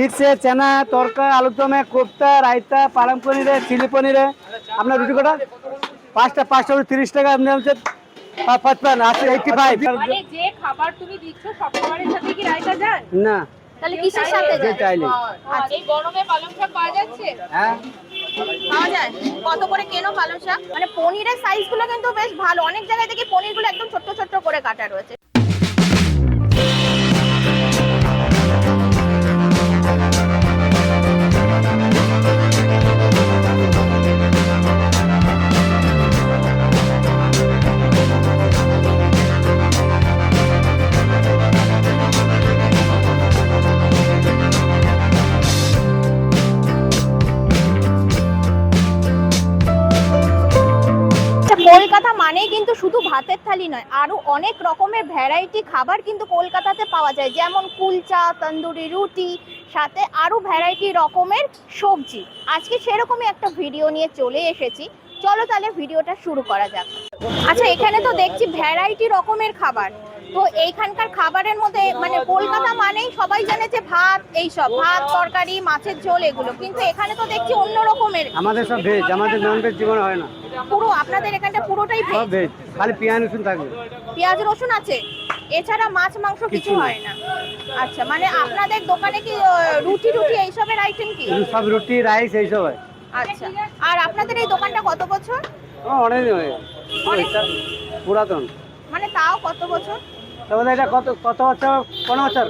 মিক্সে চেনা তরকা আলুরদমে কোপ্তা রায়তা পালং পনিরে চিলি পনিরে আপনার রুটি কটা পাঁচটা 530 টাকা আপনি হচ্ছে 55 85 মানে যে খাবার তুমি দিচ্ছ সব খাবারের সাথে কি রায়তা যায় না তাহলে কিসের সাথে যায় চাইলে আর এই গরমে পালং শাক পাওয়া যাচ্ছে হ্যাঁ পাওয়া যায় কত করে কেন পালং শাক মানে পনিরের সাইজগুলো কিন্তু বেশ ভালো অনেক জায়গায় দেখি পনিরগুলো একদম ছোট ছোট করে কাটা রয়েছে কলকাতা মানেই কিন্তু শুধু ভাতের থালি নয় আরো অনেক রকমের ভ্যারাইটি খাবার কিন্তু কলকাতাতে পাওয়া যায় যেমন কুলচা তন্দুরি রুটি সাথে আরো ভ্যারাইটি রকমের সবজি আজকে সেরকমই একটা ভিডিও নিয়ে চলে এসেছি চলো তাহলে ভিডিওটা শুরু করা যাক আচ্ছা এখানে তো দেখছি ভ্যারাইটি রকমের খাবার তো এইখানকার খাবারের মধ্যে মানে কলকাতা মানেই সবাই জানে যে ভাত এইসব ভাত তরকারি মাছের ঝোল এগুলো কিন্তু এখানে তো দেখছি অন্য রকমের আমাদের সব ভেজ আমাদের নন ভেজ জীবনে হয় না পুরো আপনাদের এখানটা পুরোটাই সব ভেজ খালি পেঁয়াজ রসুন থাকবে পেঁয়াজ রসুন আছে এছাড়া মাছ মাংস কিছু হয় না আচ্ছা মানে আপনাদের দোকানে কি রুটি রুটি এইসবের আইটেম কি সব রুটি রাইস এইসব হয় আচ্ছা আর আপনাদের এই দোকানটা কত বছর অনেক হয় পুরাতন মানে তাও কত বছর তাহলে এটা কত কত বছর 15 বছর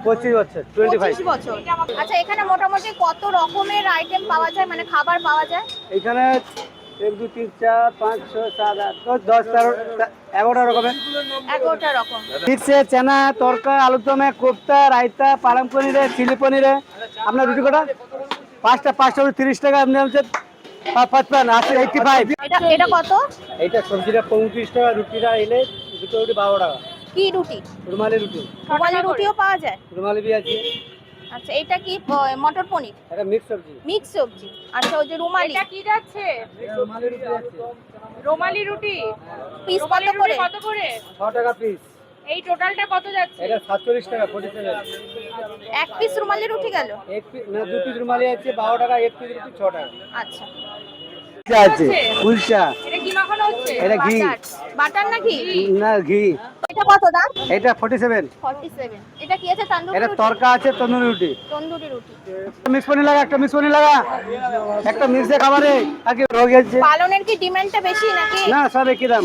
25 বছর 25 বছর আচ্ছা এখানে মোটামুটি কত রকমের আইটেম পাওয়া যায় মানে খাবার পাওয়া যায় এখানে 1 2 3 4 5 6 7 8 10 13 11 রকমের 11টা রকম মিক্সে চেনা তরকা আলুরদমে কোপ্তা রায়তা পালং পনিরে চিলি পনিরে আপনার রুটি কটা পাঁচটা 530 টাকা আপনি হচ্ছে 55 85 এটা কত এইটা সবজিটা 35 টাকা রুটিটা এলে দুটো রুটি 12 টাকা কি রুটি রুমালি রুটি রুমালি রুটিও পাওয়া যায় রুমালি বি আছে আচ্ছা এটা কি মটর পনির এটা মিক্স সবজি মিক্স সবজি আচ্ছা ওই যে রুমালি এটা কি যাচ্ছে রুমালি রুটি আছে রোমালি রুটি পিস কত রোমালি করে রুটি কত করে 6 টাকা পিস এই টোটালটা কত যাচ্ছে এটা 47 টাকা 47 এক পিস রুমালি রুটি গেল এক পিস না দু পিস রুমালি আছে 12 টাকা এক পিস রুটি 6 টাকা আচ্ছা আছে কুলচা এটা কি মাখানো হচ্ছে এটা ঘি বাটার না ঘি না ঘি এটা কত দাম এটা 47 47 এটা কি আছে তন্দুরি এটা রুটি তরকা আছে তন্দুরি রুটি তন্দুরি রুটি মিক্স পনির লাগা একটা মিক্স পনির লাগা একটা মিক্স দিয়ে খাবারে আগে রোগ আছে পালনের কি ডিমান্ডটা বেশি নাকি না সব একই দাম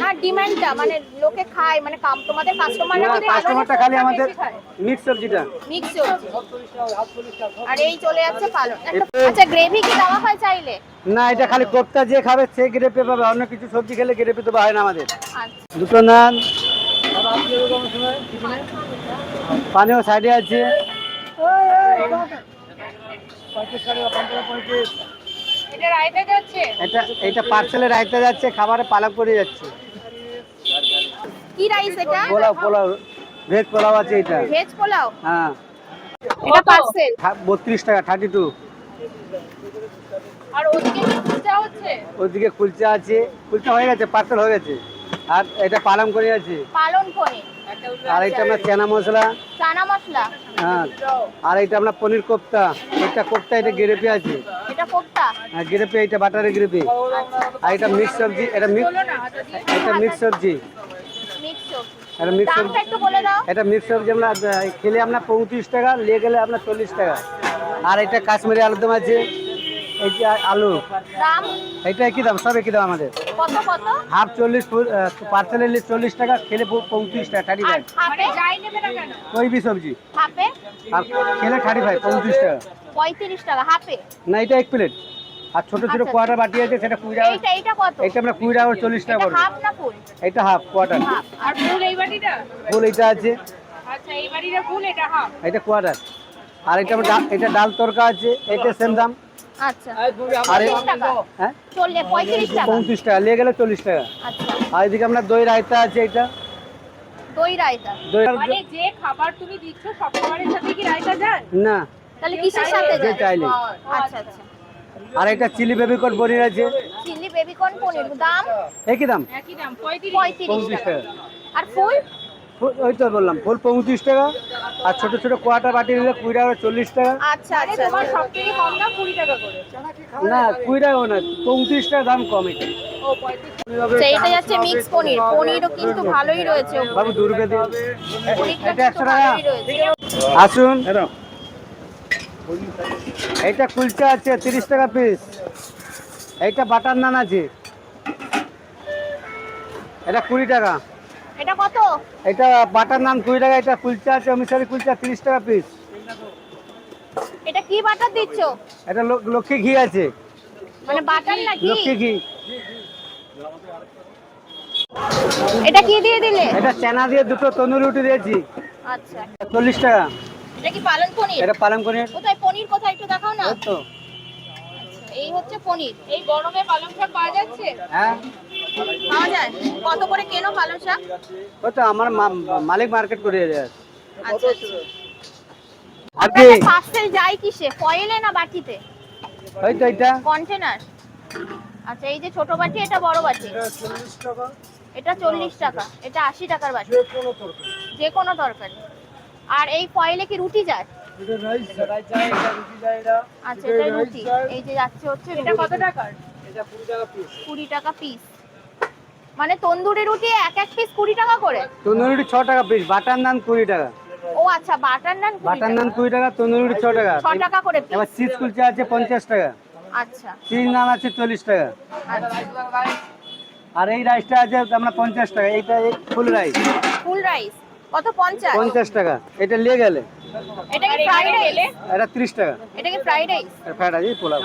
না ডিমান্ডটা মানে লোকে খায় মানে তোমাদের কাস্টমাররা না কি কাস্টমারটা খালি আমাদের মিক্স সবজিটা মিক্স সবজি আর এই চলে যাচ্ছে পালন আচ্ছা গ্রেভি কি দেওয়া হয় চাইলে না এটা খালি কোপ্তা যে খাবে সে গ্রেপে পাবে অন্য কিছু সবজি খেলে গ্রেপে তো হয় না আমাদের আচ্ছা দুটো নান পানিও সাইডে আছে এটা রায়তা যাচ্ছে এটা পার্সেলের রাইতে যাচ্ছে খাবারে পালক করে যাচ্ছে কি রাইস এটা পোলাও ভেজ পোলাও আছে এটা ভেজ পোলাও হ্যাঁ এটা পার্সেল 32 টাকা 32 আর ওদিকে কি পূজা হচ্ছে ওদিকে কুলচা আছে কুলচা হয়ে গেছে পার্সেল হয়ে গেছে আর এটা পালং করে আছে পালন পনির আর এটা আমরা চানা মশলা চানা মশলা হ্যাঁ আর এটা আমরা পনির কোপ্তা এটা কোপ্তা এটা গ্রেভি আছে এটা কোপ্তা আর গ্রেভি এটা বাটারের গ্রেভি আর এটা মিক্স সবজি এটা মিক্স সবজি মিক্স সবজি এটা মিক্স সবজি দামটা একটু বলে দাও এটা মিক্স সবজি আমরা খেলে আপনার 35 টাকা নিয়ে গেলে আপনার 40 টাকা আর এটা কাশ্মীরি আলুদম আছে এই যে আলু দাম এটা কি দাম সব একই দাম আমাদের কত কত হাফ 40 পার্সেল নিলে 40 টাকা খেলে 35 টাকা 35 আর হাফে যাই নেবে না কেন कोई भी सब्जी হাফে আর খেলে 35 35 টাকা 35 টাকা হাফে না এটা এক প্লেট আর ছোট ছোট আচ্ছা। কোয়ার্টার বাটি আছে সেটা 20 টাকা এইটা কত এটা আমরা 20 টাকা 40 টাকা এটা পড়বে হাফ না ফুল এটা হাফ কোয়ার্টার হাফ আর ফুল এই বাটিটা ফুল এটা আছে আচ্ছা এই বাটিটা ফুল এটা হাফ এটা কোয়ার্টার আর এটা এটা ডাল তরকা আছে এটা সেম দাম আচ্ছা আর 40 টাকা হ্যাঁ 35 টাকা 35 টাকা নিয়ে গেলে 40 টাকা আচ্ছা আর এদিকে আমরা দই রায়তা আছে এটা দই রায়তা দই মানে যে খাবার তুমি দিচ্ছ সব খাবারের সাথে কি রায়তা যায় না তাহলে কিসের সাথে যে যায় চাইলে আচ্ছা আচ্ছা আর এটা চিলি বেবিকর্ন পনির আছে চিলি বেবিকর্ন পনির দাম একই দাম একই দাম 35 35 35 টাকা টাকা আর ফুল ওই তো বললাম ফুল 35 টাকা, আর ছোট ছোট কোয়াটা বাটি নিলে 20 টাকা 40 টাকা। আচ্ছা মানে আচ্ছা তোমার সব থেকে কম দাম 20 টাকা করে। না 20 টাকাও না, 35 টাকা দাম কম এটা। ও 35। আচ্ছা, এটা যাচ্ছে মিক্স পনির। পনিরও কিন্তু ভালোই রয়েছে। বাবু 2 রুপে দিন। পনিরটা এটা কিন্তু 100 টাকা। ভালোই রয়েছে। আসুন, এইটা কুলচা আছে 30 টাকা পিস। এইটা বাটার নান আছে, এটা 20 টাকা। এটা কত? এটা বাটার নান 20 টাকা। এটা কুলচা আছে, অমিশারি কুলচা 30 টাকা পিস। এটা কি বাটার দিচ্ছ? এটা লক্ষ্মী ঘি আছে, মানে বাটার নাকি? লক্ষ্মী ঘি। এটা কি দিয়ে দিলে? এটা চানা দিয়ে দুটো তন্দুরি রুটি দিয়েছি, আচ্ছা, 40 টাকা। এটা কি পালন পনির? এটা পালং পনির। কোথায় পনির, কোথায় একটু দেখাও না। ওই তো, আচ্ছা, এই হচ্ছে পনির। এই গরমে পালং শাক পাওয়া যাচ্ছে? হ্যাঁ পাওয়া যায়? কত করে কেনো পালং শাক? ওই তো আমার মালিক মার্কেট করে দেয়। আচ্ছা আচ্ছা। আজকে আপনাদের পার্সেল যায় কিসে, ফয়েলে না বাটিতে? ওই তো এটা কন্টেনার। আচ্ছা, এই যে ছোট বাটি, এটা বড় বাটি। এটা 40 টাকা, এটা 80 টাকার বাটি। যে কোনো তরকারি। আর এই ফয়েলে কি রুটি যায়? আচ্ছা, এটা রুটি। এই যে যাচ্ছে হচ্ছে এটা রুটি। কত টাকার? 20 টাকা পিস। মানে তন্দুরি রুটি এক এক পিস 20 টাকা করে? তন্দুরি রুটি 6 টাকা পিস, বাটার নান 20 টাকা। ও আচ্ছা, বাটার নান 20 বাটার টাকা। নান 20 টাকা, তন্দুরি রুটি 6 টাকা। 6 টাকা করে পিস। এবার চিজ কুলচা আছে 50 টাকা, আচ্ছা চিজ নান আছে 40 টাকা। আচ্ছা। আর এই রাইসটা আছে আমরা 50 টাকা। এইটা ফুল রাইস ফুল রাইস কত? 50? 50 টাকা। এটা নিয়ে গেলে এটা কি ফ্রাইড রাইস? এটা 30 টাকা। এটা কি fried rice? Fried rice pulao.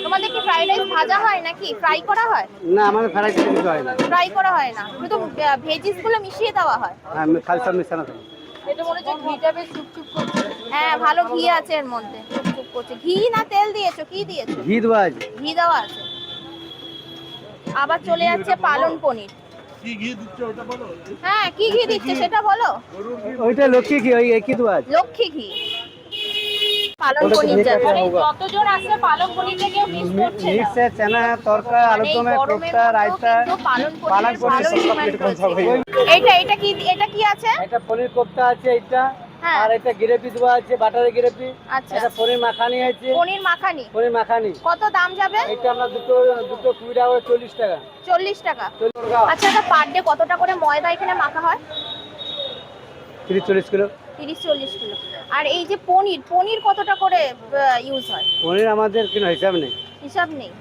তোমাদের কি ফ্রাইড রাইস ভাজা হয় নাকি ফ্রাই করা হয়? না, আমাদের ফ্রাইড রাইস কিছু হয় না। ফ্রাই করা হয় না, শুধু ভেজিস গুলো মিশিয়ে দেওয়া হয়। আমি খালি সব মিশানো থাকে। এটা মনে হচ্ছে ঘিটা বেশ চুপচুপ করছে। হ্যাঁ, ভালো ঘি আছে এর মধ্যে, চুপচুপ করছে। ঘি না তেল দিয়েছো, কি দিয়েছো? ঘি দেওয়া আছে। ঘি দেওয়া আছে। আবার চলে যাচ্ছে পালন পনির। হ্যাঁ, কি ঘি দিচ্ছে সেটা বলো। ওইটা লক্ষ্মী ঘি, ওই একই দেওয়া আছে। লক্ষ্মী ঘি। পালন পনির যাচ্ছে। মানে যতজন আসছে পালং পনিরটা কেউ মিস করছে না। মিক্স আছে, চানা, তরকা, মানে এই আলুদমে, গরমের কোফতা, মধ্যেও রায়তা, কিন্তু পালন পালং পনিরের পনির ভালোই সব demand রকম রয়েছে। এটা কি আছে? এটা পনির কোফতা আছে এইটা। হ্যাঁ। আর এটা গ্রেভি দেওয়া আছে, বাটারের গ্রেভি। আচ্ছা। এটা পনির মাখানি আছে, পনির মাখানি পনির মাখানি। কত দাম যাবে? এটা আমরা দুটো 20 টাকা করে 40 টাকা। 40 টাকা। 40 টাকা। আচ্ছা, এটা পার ডে কতটা করে ময়দা এখানে মাখা হয়? 30-40 কিলো। 30-40 কিলো। আর এই যে পনির, পনির কতটা করে ইউজ হয়? পনির আমাদের কোনো হিসাব নেই। হিসাব নেই,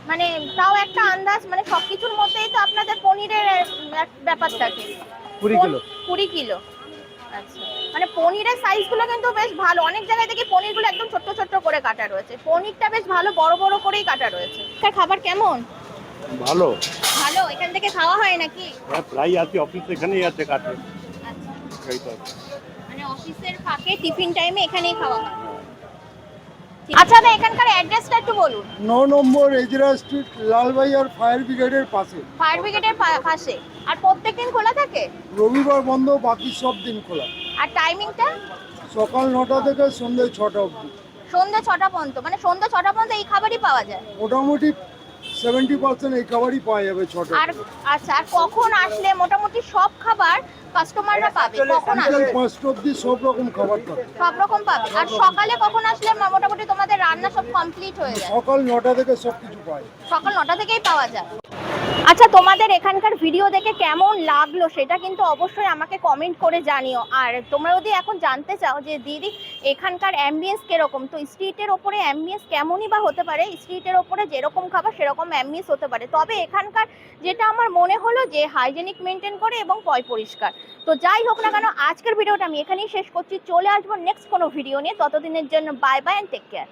মানে তাও একটা আন্দাজ, মানে সবকিছুর মধ্যেই তো আপনাদের পনিরের এক ব্যাপার থাকে। 20 কিলো। 20 কিলো। আচ্ছা, মানে পনিরের সাইজগুলো কিন্তু বেশ ভালো। অনেক জায়গায় দেখি পনিরগুলো একদম ছোট্ট ছোট্ট করে কাটা রয়েছে, পনিরটা বেশ ভালো বড় বড় করেই কাটা রয়েছে। তার খাবার কেমন? ভালো। ভালো। এখান থেকে খাওয়া হয় নাকি? প্রায় আছে, অফিস এখানেই আছে কাটে। আচ্ছা, এই তো। মানে অফিসের ফাঁকে টিফিন টাইমে এখানেই খাওয়া হয়। আচ্ছা, দাদা এখানকার অ্যাড্রেসটা একটু বলুন। 9 নম্বর এজরা স্ট্রিট, লালবাইয়ার ফায়ার ব্রিগেডের পাশে। ফায়ার ব্রিগেডের পাশে। আর প্রত্যেকদিন খোলা থাকে? রবিবার বন্ধ, বাকি সব দিন খোলা। আর টাইমিংটা? সকাল 9টা থেকে সন্ধ্যে 6টা অবধি। সন্ধ্যে 6টা পর্যন্ত। মানে সন্ধ্যে 6টা পর্যন্ত এই খাবারই পাওয়া যায়? মোটামুটি 70% এই খাবারই পাওয়া যাবে 6টা। আর আচ্ছা, আর কখন আসলে মোটামুটি সব খাবার কাস্টমাররা পাবে? কখন বিকেল আসলে 5টা অবধি সব রকম খাবার পাবে। সব রকম পাবে? আর সকালে কখন আসলে মোটামুটি তোমাদের রান্না সব কমপ্লিট হয়ে যায়? সকাল 9টা থেকে সব কিছু পাওয়া যায়। সকাল 9টা থেকেই পাওয়া যায়। আচ্ছা, তোমাদের এখানকার ভিডিও দেখে কেমন লাগলো সেটা কিন্তু অবশ্যই আমাকে কমেন্ট করে জানিও। আর তোমরা যদি এখন জানতে চাও যে দিদি এখানকার অ্যাম্বিয়েন্স কিরকম, তো স্ট্রিটের ওপরে অ্যাম্বিয়েন্স কেমনই বা হতে পারে, স্ট্রিটের ওপরে যেরকম খাবার সেরকম অ্যাম্বিয়েন্স হতে পারে। তবে এখানকার যেটা আমার মনে হলো যে হাইজেনিক মেনটেন করে এবং পরিষ্কার। তো যাই হোক না কেন, আজকের ভিডিওটা আমি এখানেই শেষ করছি। চলে আসবো নেক্সট কোনো ভিডিও নিয়ে। ততদিনের জন্য bye bye and take care.